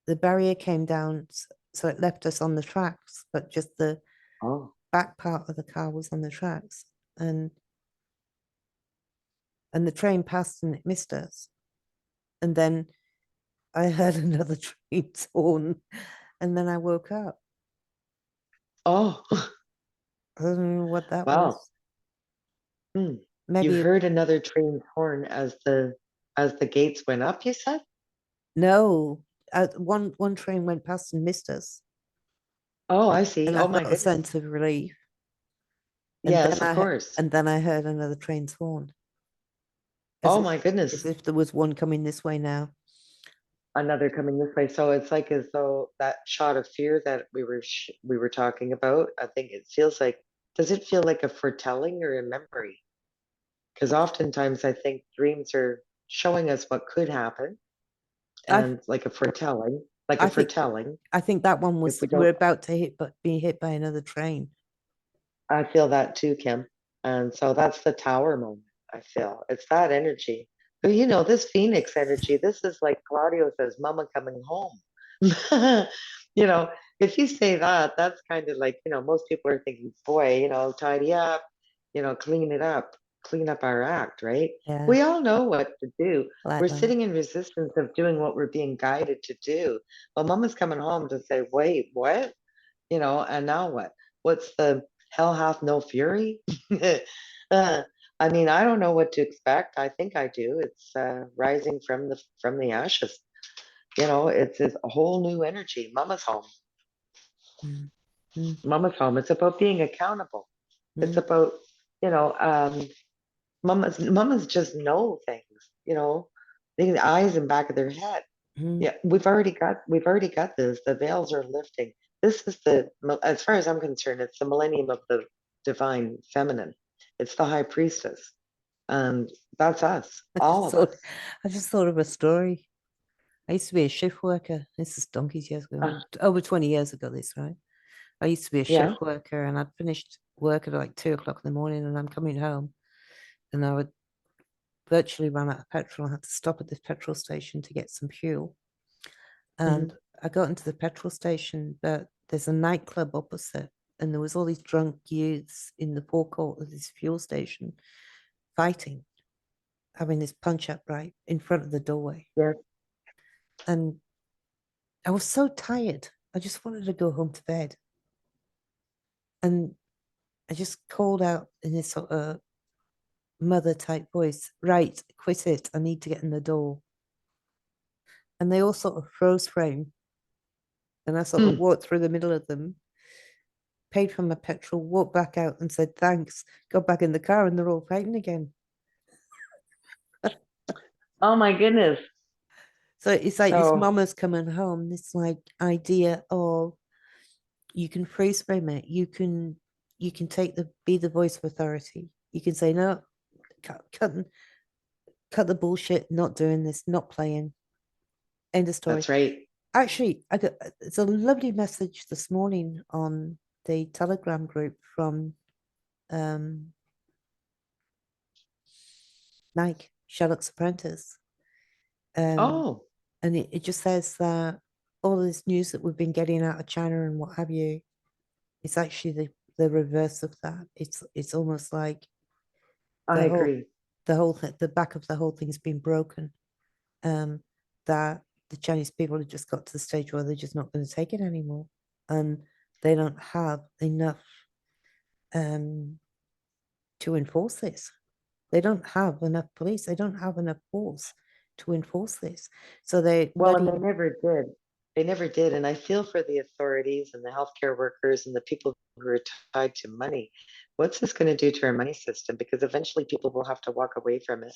the barrier came down, so it left us on the tracks, but just the Oh. back part of the car was on the tracks, and the train passed and it missed us, and then I heard another train's horn, and then I woke up. Oh. I don't know what that Wow. was. Hmm. You Maybe heard another train's horn as the gates went up, you said? no. One train went past and missed us, Oh, I see. and I Oh my felt a goodness. sense of relief. And then Yes, of course. I heard another train's horn, Oh my goodness. as if there was one coming this way now. Another coming this way. So it's like as though that shot of fear that we were talking about, I think it feels like, does it feel like a foretelling or a memory? Because oftentimes I think dreams are showing us what could happen I and like a foretelling, like a I think foretelling. I think that one If was we we're don't, about to be hit by another train. I feel that too, Kim. And so that's the tower moment. I feel it's that energy. But this Phoenix energy, this is like Claudio says, Mama coming home. you know, if you say that, that's kind of like, most people are thinking, boy, tidy up, clean it up, clean up our act, right? Yeah, We all know what to do. like We're that. sitting in resistance of doing what we're being guided to do. Well, mama's coming home to say, wait, what? And now what? What's the hell hath no fury? uh, I mean, I don't know what to expect. I think I do. It's rising from the ashes. It's a whole new energy. Mama's home. Mm, mm, Mama's home. It's about being accountable. It's mm, about, you know, mamas just know things, the eyes in back of their head. mm, Yeah, we've already got this. The veils are lifting. This is as far as I'm concerned, it's the millennium of the divine feminine. It's the high priestess. And that's us, I just all of us. thought, I just thought of a story. I used to be a shift worker. This is donkeys years ago, Uh, over 20 years ago. This right. I used to be a yeah. shift worker, and I'd finished work at like 2 o'clock in the morning, and I'm coming home, and I would virtually run out of petrol. I had to stop at this petrol station to get some fuel, Hmm. and I got into the petrol station, but there's a nightclub opposite, and there was all these drunk youths in the forecourt of this fuel station fighting, having this punch up right in front of the doorway. Yes. And I was so tired. I just wanted to go home to bed. And I just called out in this sort of mother type voice, right, quit it. I need to get in the door. And they all sort of froze frame. And I sort of Hmm. walked through the middle of them, paid for my petrol, walked back out and said thanks, got back in the car, and they're all fighting again. Oh my goodness. So it's like this So mama's coming home, this like idea of you can freeze frame it, you can be the voice of authority. You can say no, cut cut the bullshit, not doing this, not playing. End of story. that's right. Actually, I got it's a lovely message this morning on the Telegram group from um Nike, Sherlock's Apprentice. Um, Oh, and it just says that all this news that we've been getting out of China and what have you, it's actually the reverse of that. It's almost like I the whole agree. the back of the whole thing's been broken. Um, that the Chinese people have just got to the stage where they're just not going to take it anymore, and they don't have enough um to enforce this. They don't have enough police. They don't have enough force to enforce this. So they Well, and they bloody never did. They never did. And I feel for the authorities and the healthcare workers and the people who are tied to money. What's this going to do to our money system? Because eventually people will have to walk away from it.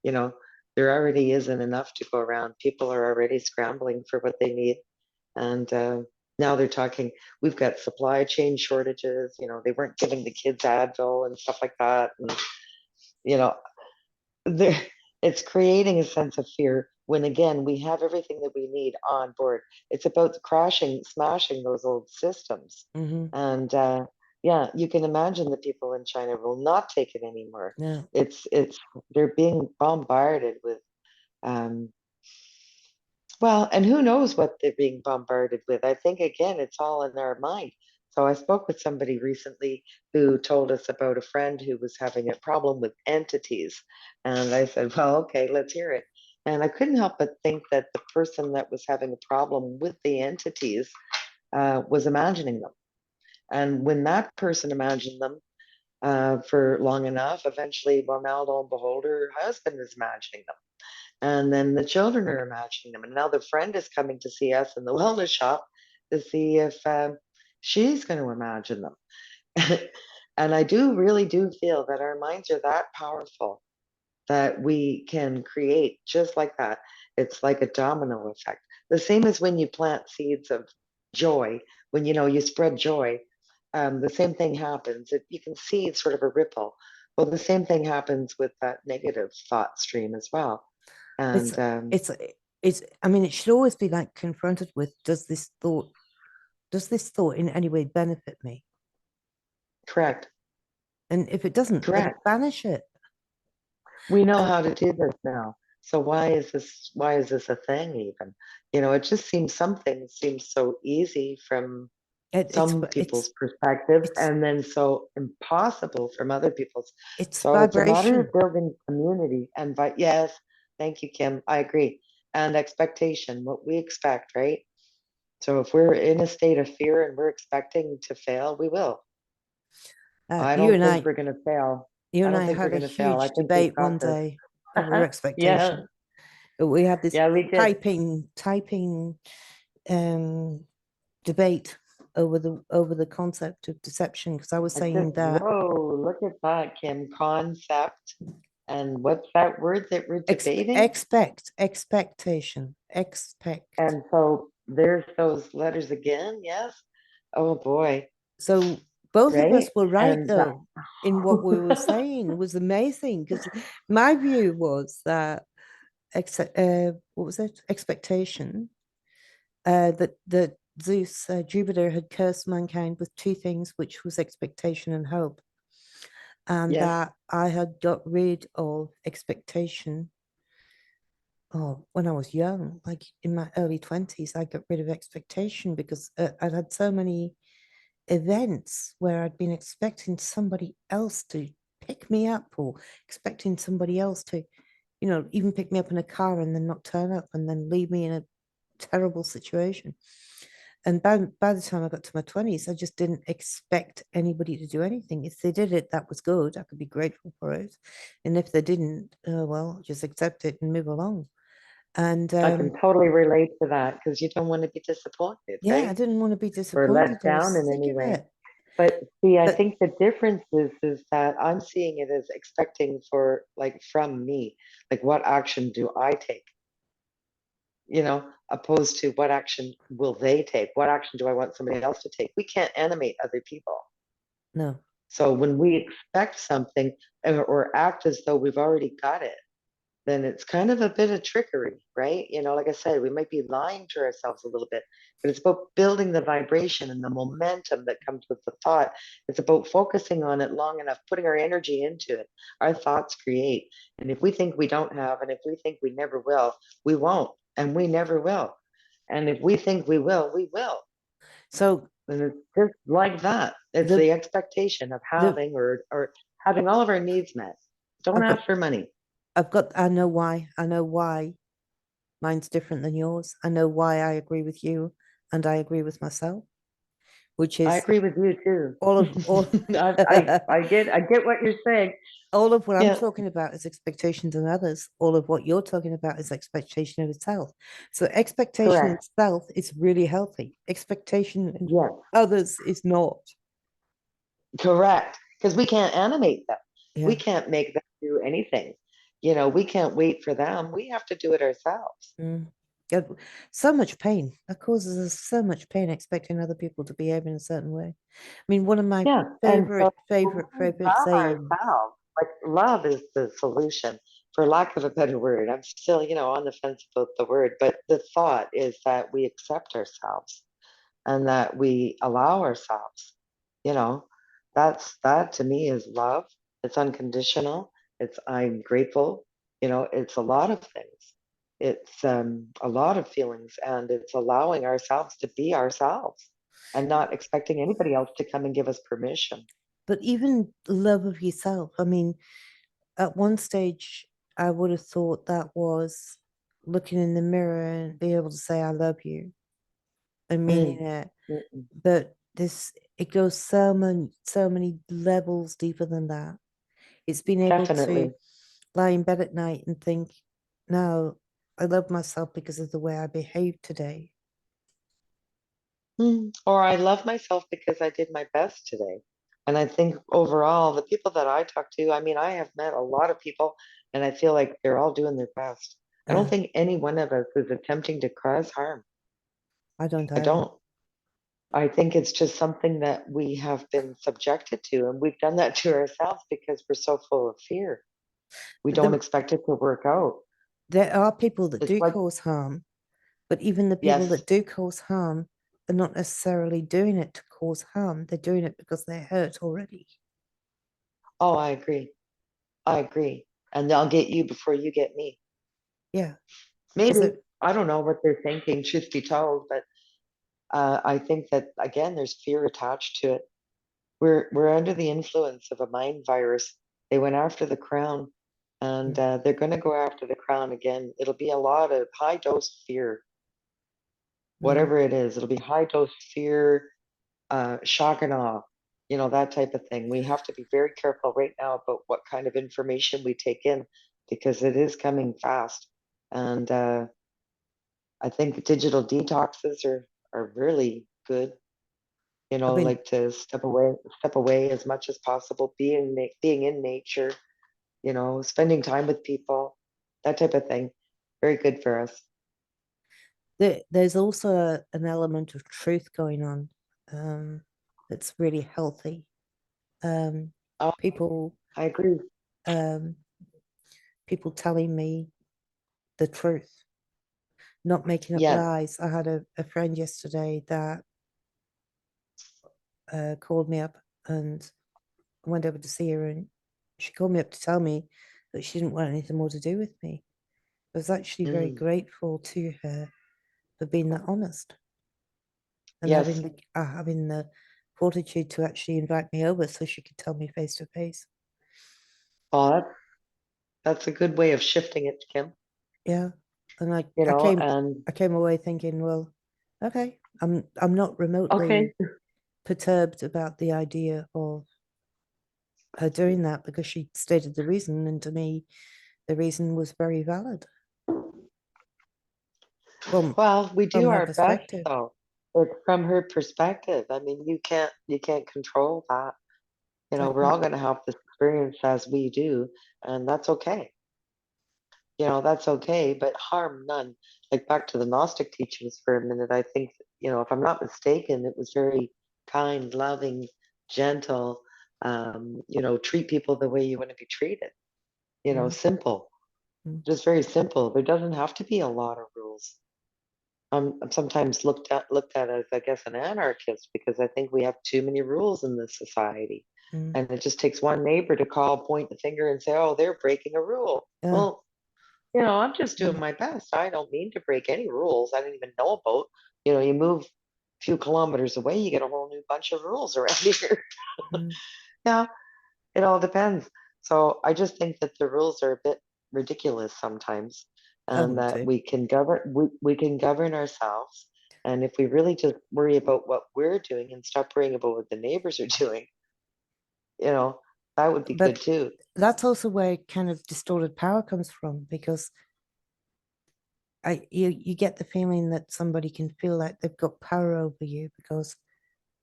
You know, there already isn't enough to go around. People are already scrambling for what they need. And now they're talking, we've got supply chain shortages. They weren't giving the kids Advil and stuff like that. And, you know, there it's creating a sense of fear when again we have everything that we need on board. It's about crashing, smashing those old systems. mm-hmm, And yeah, you can imagine the people in China will not take it anymore. no. It's they're being bombarded with um well, and who knows what they're being bombarded with. I think again, it's all in our mind. So I spoke with somebody recently who told us about a friend who was having a problem with entities. And I said, well, okay, let's hear it. And I couldn't help but think that the person that was having a problem with the entities was imagining them. And when that person imagined them for long enough, eventually, well, now lo and behold, her husband is imagining them. And then the children are imagining them. And now the friend is coming to see us in the wellness shop to see if she's going to imagine them. And I really do feel that our minds are that powerful that we can create just like that. It's like a domino effect. The same as when you plant seeds of joy, when you spread joy, the same thing happens. You can see sort of a ripple. Well, the same thing happens with that negative thought stream as well. It's And it's it's I mean it should always be like confronted with does this thought in any way benefit me? correct, And if it doesn't, then correct. banish it. We know And how to do this now. So why is this a thing even? It just seems some things seem so easy from some people's perspectives, it's and then so impossible from other people's. it's So it's a matter of vibration. building community and but yes, thank you, Kim. I agree. And expectation, what we expect, right? So if we're in a state of fear and we're expecting to fail, we will. I You don't and think I, we're going to fail. you I and don't I think we're had a going to fail. I huge think we've debate got one this. day over Yeah, expectation. We had this yeah, we did. typing debate over the concept of deception, because I was I just, saying that whoa, look at that, Kim. Concept. And what's that word that we're debating? expect. And so there's those letters again. Yes. Oh boy. So both of us Right. were right, And that, though, in what we were saying. It was amazing, because my view was that what was it? Expectation. That Zeus, Jupiter, had cursed mankind with two things, which was expectation and hope, and yes. that I had got rid of expectation. Oh, when I was young, like in my early 20s, I got rid of expectation because I'd had so many events where I'd been expecting somebody else to pick me up, or expecting somebody else to, even pick me up in a car and then not turn up and then leave me in a terrible situation. And by the time I got to my 20s, I just didn't expect anybody to do anything. If they did it, that was good. I could be grateful for it. And if they didn't, well, just accept it and move along. And I can totally relate to that because you don't want to be disappointed, yeah, I right? didn't want to be Or let disappointed. I was down in sick any of way. it. But see, I But think the difference is that I'm seeing it as expecting for like from me, like what action do I take? Opposed to what action will they take? What action do I want somebody else to take? We can't animate other people. no, So when we expect something or act as though we've already got it, then it's kind of a bit of trickery, right? Like I said, we might be lying to ourselves a little bit, but it's about building the vibration and the momentum that comes with the thought. It's about focusing on it long enough, putting our energy into it. Our thoughts create. And if we think we don't have, and if we think we never will, we won't, and we never will. And if we think we will, we will. so And it's just like that. It's the the expectation of the having or having all of our needs met. Don't I've got ask for money. I know why. I know why mine's different than yours. I know why I agree with you and I agree with myself, which I is agree with you too. all of all I get what you're saying. all of what I'm Yeah, talking about is expectations in others. All of what you're talking about is expectation of itself. So expectation in correct. self is really healthy. Expectation in Yes, others is not. correct. Because we can't animate them. We Yeah. can't make them do anything. We can't wait for them. We have to do it ourselves. Mm. God, so much pain. That causes us so much pain expecting other people to behave in a certain way. I mean, one of my Yeah. And so we favorite love saying. ourselves. Like love is the solution, for lack of a better word. I'm still, on the fence about the word, but the thought is that we accept ourselves and that we allow ourselves, you know, that to me is love. It's unconditional. It's I'm grateful. It's a lot of things. It's a lot of feelings, and it's allowing ourselves to be ourselves and not expecting anybody else to come and give us permission. But even love of yourself. I mean, at one stage, I would have thought that was looking in the mirror and be able to say, I love you and meaning Mm, it. mm, But it goes so many levels deeper than that. It's being able to definitely. lie in bed at night and think, no, I love myself because of the way I behaved today. Or I love myself because I did my best today. And I think overall, the people that I talk to, I mean, I have met a lot of people and I feel like they're all doing their best. I don't Uh, think any one of us is attempting to cause harm. I don't I either. don't. I think it's just something that we have been subjected to, and we've done that to ourselves because we're so full of fear. We But don't expect it to work out. there are people that It's do like, cause harm, but even the people yes, that do cause harm are not necessarily doing it to cause harm. They're doing it because they're hurt already. oh, I agree. I agree. And they'll get you before you get me. Yeah. Because Maybe. I don't know what they're thinking, truth be told, but I think that again, there's fear attached to it. We're under the influence of a mind virus. They went after the crown, and mm, they're going to go after the crown again. It'll be a lot of high dose fear, mm. whatever it is. It'll be high dose fear, shock and awe, that type of thing. We have to be very careful right now about what kind of information we take in because it is coming fast. And I think digital detoxes are really good, I've been like to step away as much as possible, being in nature, spending time with people, that type of thing. Very good for us. there's also an element of truth going on, that's really healthy. Um, Oh, people I agree. um, people telling me the truth, not making up Yes, lies. I had a friend yesterday that called me up, and I went over to see her, and she called me up to tell me that she didn't want anything more to do with me. I was actually very mm, grateful to her for being that honest and yes. having the fortitude to actually invite me over so she could tell me face to face. Well, that's a good way of shifting it, Kim. Yeah, and And I came away thinking, well, okay, I'm not okay. remotely perturbed about the idea of her doing that because she stated the reason, and to me, the reason was very valid from Well, we from do her our best perspective. though. It's from her perspective. I mean, you can't control that. We're Exactly. all going to have this experience as we do, and that's okay. That's okay, but harm none. Like back to the Gnostic teachings for a minute, I think, if I'm not mistaken, it was very kind, loving, gentle, treat people the way you want to be treated, Mm, simple, mm, just very simple. There doesn't have to be a lot of rules. I'm sometimes looked at as, I guess, an anarchist because I think we have too many rules in this society. mm. And it just takes one neighbor to point the finger and say, oh, they're breaking a rule. Yeah. Well, I'm just doing my best. I don't mean to break any rules I didn't even know about. You move a few kilometers away, you get a whole new bunch of rules around here. Mm. Yeah, it all depends. So I just think that the rules are a bit ridiculous sometimes, I and would that too. we can govern ourselves. And if we really just worry about what we're doing and stop worrying about what the neighbors are doing, you know, that would be good But too. that's also where kind of distorted power comes from because you get the feeling that somebody can feel like they've got power over you because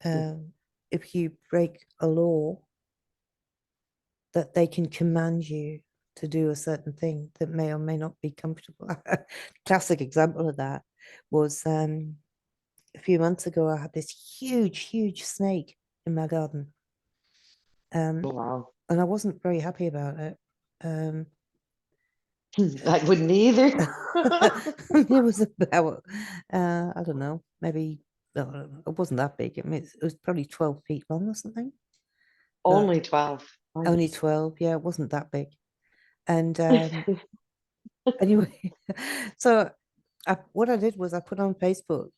um, if you break a law, that they can command you to do a certain thing that may or may not be comfortable. Classic example of that was a few months ago. I had this huge snake in my garden, Oh, um, wow. and I wasn't very happy about it. Um, I wouldn't either. it was about, I don't know, maybe it wasn't that big. I mean, it was probably 12 feet long or something, but Only 12. Oh. only 12. Yeah, it wasn't that big. And anyway, so what I did was I put on Facebook,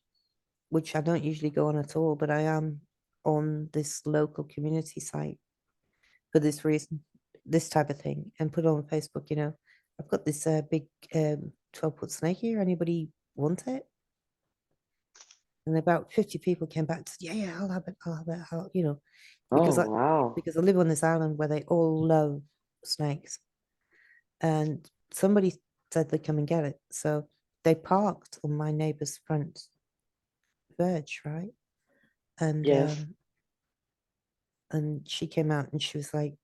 which I don't usually go on at all, but I am on this local community site for this reason, this type of thing, and put on Facebook, I've got this big 12-foot snake here. Anybody want it? And about 50 people came back to say, yeah, I'll have it, I'll have it, because Oh, wow. I live on this island where they all love snakes. And somebody said they'd come and get it. So they parked on my neighbor's front verge, right? And Yes. she came out and she was like,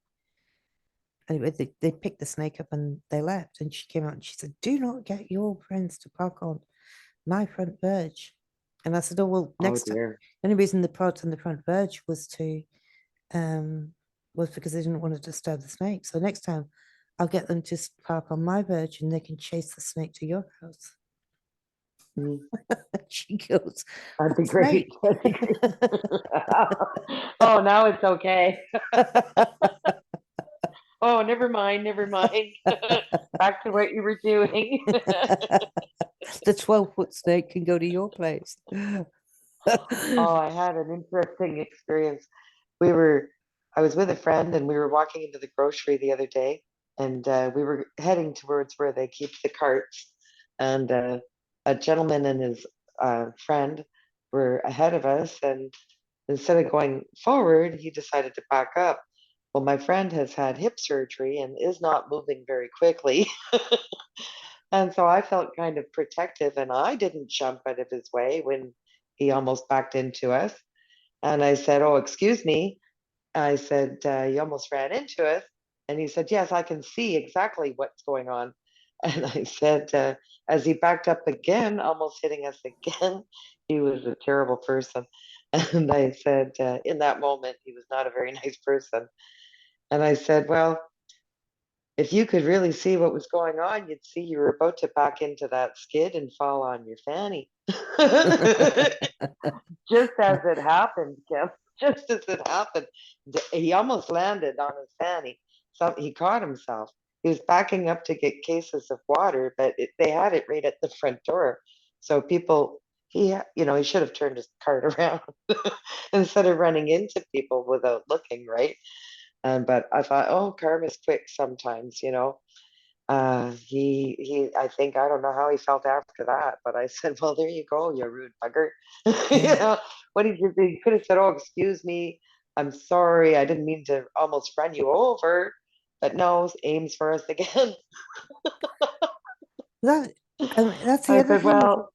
anyway, they picked the snake up and they left. And she came out and she said, do not get your friends to park on my front verge. And I said, oh, well, Oh, next time. dear. The only reason they parked on the front verge um, was because they didn't want to disturb the snake. So next time I'll get them to park on my verge and they can chase the snake to your house. Mm, She goes, that'd be what great. snake? That'd be great. Oh, now it's okay. Oh, never mind, never mind. Back to what you were doing. The 12-foot snake can go to your place. Oh, I had an interesting experience. We were, I was with a friend and we were walking into the grocery the other day and we were heading towards where they keep the carts. And a gentleman and his friend were ahead of us. And instead of going forward, he decided to back up. Well, my friend has had hip surgery and is not moving very quickly. And so I felt kind of protective and I didn't jump out of his way when he almost backed into us. And I said, "Oh, excuse me." I said, "You almost ran into us." And he said, "Yes, I can see exactly what's going on." And I said, as he backed up again, almost hitting us again, he was a terrible person. And I said, in that moment, he was not a very nice person. And I said, "Well, if you could really see what was going on, you'd see you were about to back into that skid and fall on your fanny." Just as it happened, Kim, just as it happened, he almost landed on his fanny. So he caught himself. He was backing up to get cases of water, but they had it right at the front door. So people, he should have turned his cart around instead of running into people without looking, right? But I thought, oh, karma's quick sometimes. I think, I don't know how he felt after that, but I said, "Well, there you go, you rude bugger." You Yeah. know, what did you do? You could have said, "Oh, excuse me, I'm sorry, I didn't mean to almost run you over." But no, aims for us again. That, that's the I other said, thing. "Well,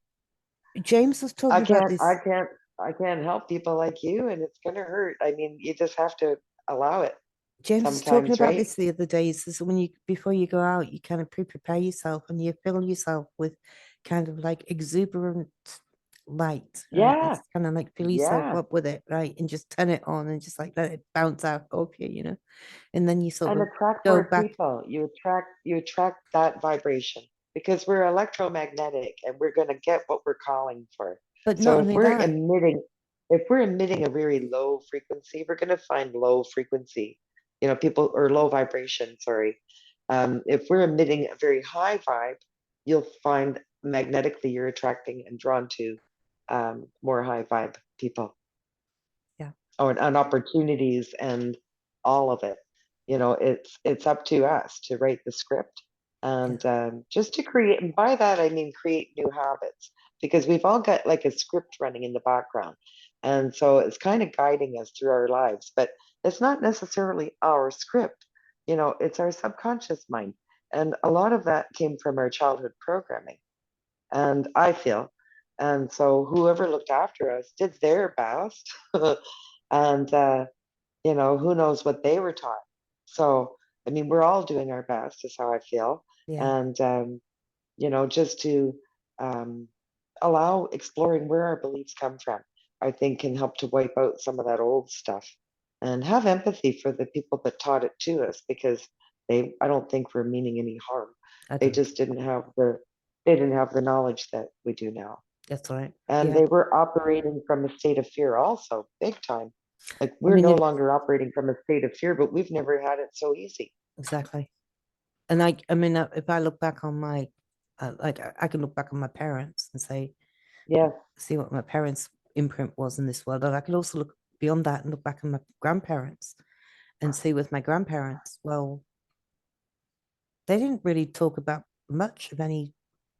James was I talking about can't, I this. can't, I can't help people like you, and it's gonna hurt. I mean, you just have to allow it James was talking sometimes, about right?" this the other day. He says when you before you go out, you kind of prepare yourself and you fill yourself with kind of like exuberant light, right? Yeah, It's kind of like fill yourself yeah. up with it, right? And just turn it on and just like let it bounce out of you. And then you sort And of attract go more back. people. You attract that vibration because we're electromagnetic and we're going to get what we're calling for. But not So if only we're that, emitting if we're emitting a very low frequency, we're going to find low frequency, people, or low vibration, sorry. If we're emitting a very high vibe, you'll find magnetically you're attracting and drawn to more high vibe people, yeah, or and opportunities and all of it. It's up to us to write the script yeah, and just to create. And by that I mean create new habits, because we've all got like a script running in the background, and so it's kind of guiding us through our lives. But it's not necessarily our script. It's our subconscious mind, and a lot of that came from our childhood programming, and I feel. And so whoever looked after us did their best. And who knows what they were taught. So I mean, we're all doing our best is how I feel. yeah, And just to um, allow exploring where our beliefs come from, I think can help to wipe out some of that old stuff, and have empathy for the people that taught it to us, because I don't think we're meaning any harm. I They don't. just didn't have the knowledge that we do now. That's right. And Yeah. they were operating from a state of fear also, big time. Like, I we're mean, no if longer operating from a state of fear, but we've never had it so easy. exactly. And I mean, if I look back on my, like, I can look back on my parents and say, Yes, see what my parents' imprint was in this world. And I could also look beyond that and look back on my grandparents and see with my grandparents, well, they didn't really talk about much of any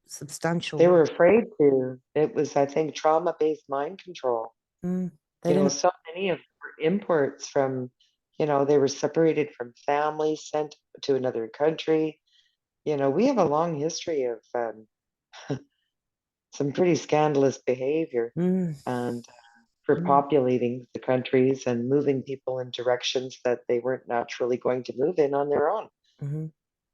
they substantial. were afraid to. It was, I think, trauma-based mind control. Mm, they didn't. So many of our imports from, they were separated from family, sent to another country. We have a long history of some pretty scandalous behavior, Mm, and for mm, populating the countries and moving people in directions that they weren't naturally going to move in on their own. mhm.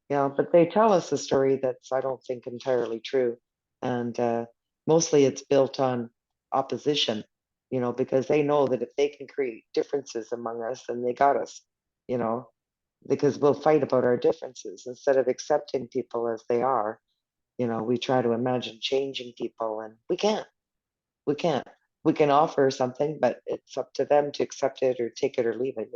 But they tell us a story that's, I don't think, entirely true. And mostly it's built on opposition, because they know that if they can create differences among us, then they got us, you know, because we'll fight about our differences instead of accepting people as they are. We try to imagine changing people, and we can't. We can't. We can offer something, but it's up to them to accept it or take it or leave it.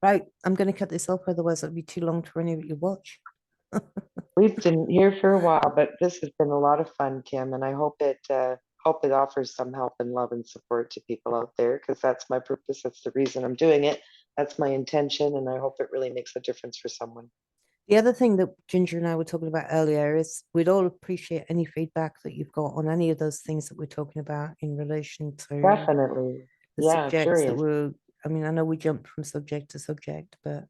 Right. I'm going to cut this off, otherwise it'll be too long to renew your watch. We've been here for a while, but this has been a lot of fun, Kim, and I hope hope it offers some help and love and support to people out there, because that's my purpose. That's the reason I'm doing it. That's my intention, and I hope it really makes a difference for someone. The other thing that Ginger and I were talking about earlier is we'd all appreciate any feedback that you've got on any of those things that we're talking about in relation to Definitely. the Yeah, subjects that curious. were, I mean, I know we jumped from subject to subject, but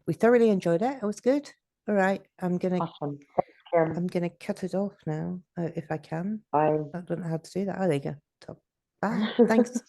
we thoroughly enjoyed it. It was good. All right, Awesome. Thanks, Kim. I'm gonna cut it off now if I can. Bye. I don't know how to do that. Oh, there you go. Top. Bye. Thanks.